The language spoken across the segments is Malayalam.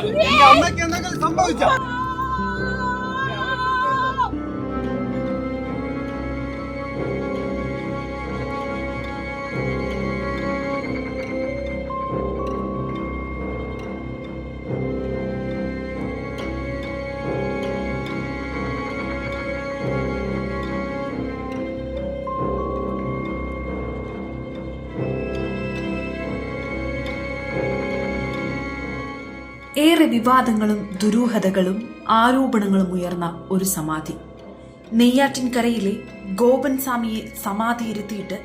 എന്റെ അമ്മയ്ക്ക് എന്തെങ്കിലും സംഭവിച്ചോ? ഏറെ വിവാദങ്ങളും ദുരൂഹതകളും ആരോപണങ്ങളും ഉയർന്ന ഒരു സമാധി. നെയ്യാറ്റിൻകരയിലെ ഗോപൻ സ്വാമിയെ സമാധിയിരുത്തിയിട്ട്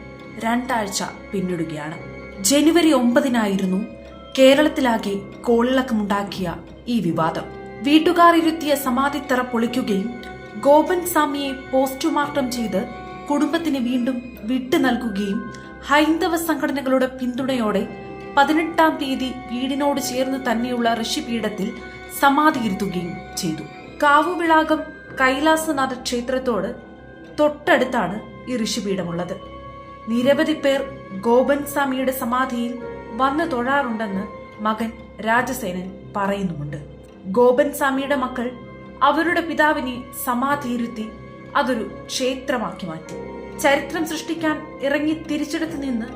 2 ആഴ്ച പിന്നിടുകയാണ്. ജനുവരി 9 കേരളത്തിലാകെ കോളിളക്കമുണ്ടാക്കിയ ഈ വിവാദം. വീട്ടുകാർ ഇരുത്തിയ സമാധിത്തറ പൊളിക്കുകയും ഗോപൻ സ്വാമിയെ പോസ്റ്റ്മോർട്ടം ചെയ്ത് കുടുംബത്തിന് വീണ്ടും വിട്ടു നൽകുകയും ഹൈന്ദവ സംഘടനകളുടെ പിന്തുണയോടെ 18-ാം തീയതി വീടിനോട് ചേർന്ന് തന്നെയുള്ള ഋഷിപീഠത്തിൽ സമാധിയിരുത്തുകയും ചെയ്തു. കാവുവിളാകം കൈലാസനാഥ ക്ഷേത്രത്തോട് തൊട്ടടുത്താണ് ഈ ഋഷിപീഠമുള്ളത്. നിരവധി പേർ ഗോപൻ സ്വാമിയുടെ സമാധിയിൽ വന്നു തൊഴാറുണ്ടെന്ന് മകൻ രാജസേനൻ പറയുന്നുമുണ്ട്. ഗോപൻ സ്വാമിയുടെ മക്കൾ അവരുടെ പിതാവിനെ സമാധിയിരുത്തി അതൊരു ക്ഷേത്രമാക്കി മാറ്റി. ചരിത്രം സൃഷ്ടിക്കാൻ ഇറങ്ങി തിരിച്ചെടുത്ത് നിന്ന്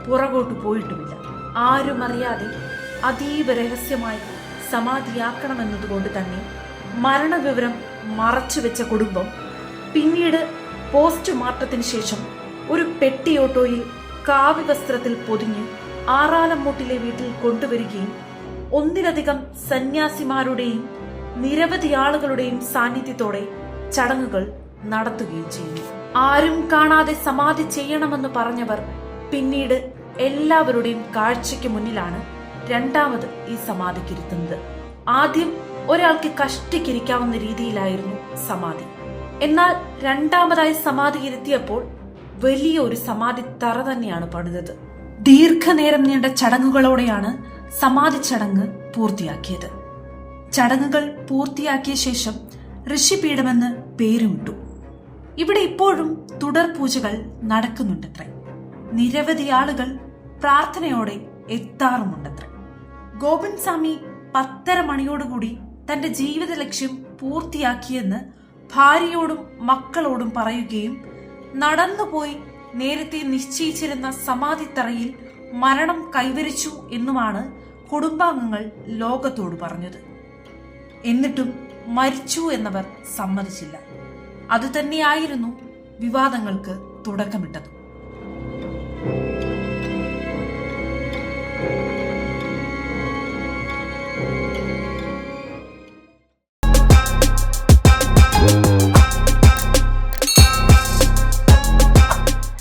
പുറകോട്ട് പോയിട്ടുമില്ല. ആരും അറിയാതെ അതീവ രഹസ്യമായി സമാധിയാക്കണമെന്നതുകൊണ്ട് തന്നെ മരണവിവരം മറച്ചുവെച്ച കുടുംബം പിന്നീട് പോസ്റ്റ്മോർട്ടത്തിന് ശേഷം ഒരു പെട്ടിയോട്ടോയിൽ കാവ്യ വസ്ത്രത്തിൽ പൊതിഞ്ഞ് ആറാലമ്മൂട്ടിലെ വീട്ടിൽ കൊണ്ടുവരികയും 1-ലധികം സന്യാസിമാരുടെയും നിരവധി ആളുകളുടെയും സാന്നിധ്യത്തോടെ ചടങ്ങുകൾ നടത്തുകയും ചെയ്യുന്നു. ആരും കാണാതെ സമാധി ചെയ്യണമെന്ന് പറഞ്ഞവർ പിന്നീട് എല്ലാവരുടെയും കാഴ്ചയ്ക്ക് മുന്നിലാണ് രണ്ടാമത് ഈ സമാധിക്കിരുത്തുന്നത്. ആദ്യം ഒരാൾക്ക് കഷ്ടിക്കിരിക്കാവുന്ന രീതിയിലായിരുന്നു സമാധി. എന്നാൽ രണ്ടാമതായി സമാധി ഇരുത്തിയപ്പോൾ വലിയ ഒരു സമാധി തറ തന്നെയാണ് പണിതത്. ദീർഘനേരം നീണ്ട ചടങ്ങുകളോടെയാണ് സമാധി ചടങ്ങ് പൂർത്തിയാക്കിയത്. ചടങ്ങുകൾ പൂർത്തിയാക്കിയ ശേഷം ഋഷിപീഠമെന്ന് പേരുമിട്ടു. ഇവിടെ ഇപ്പോഴും തുടർ പൂജകൾ നടക്കുന്നുണ്ടത്രേ. നിരവധി ആളുകൾ പ്രാർത്ഥനയോടെ എത്താറുമുണ്ടത്രേ. ഗോപൻ സ്വാമി 10:30 മണിയോടുകൂടി തന്റെ ജീവിത ലക്ഷ്യം പൂർത്തിയാക്കിയെന്ന് ഭാര്യയോടും മക്കളോടും പറയുകയും നടന്നുപോയി നേരത്തെ നിശ്ചയിച്ചിരുന്ന സമാധിത്തറയിൽ മരണം കൈവരിച്ചു എന്നുമാണ് കുടുംബാംഗങ്ങൾ ലോകത്തോട് പറഞ്ഞത്. എന്നിട്ടും മരിച്ചു എന്നവർ സമ്മതിച്ചില്ല. അതുതന്നെയായിരുന്നു വിവാദങ്ങൾക്ക് തുടക്കമിട്ടത്.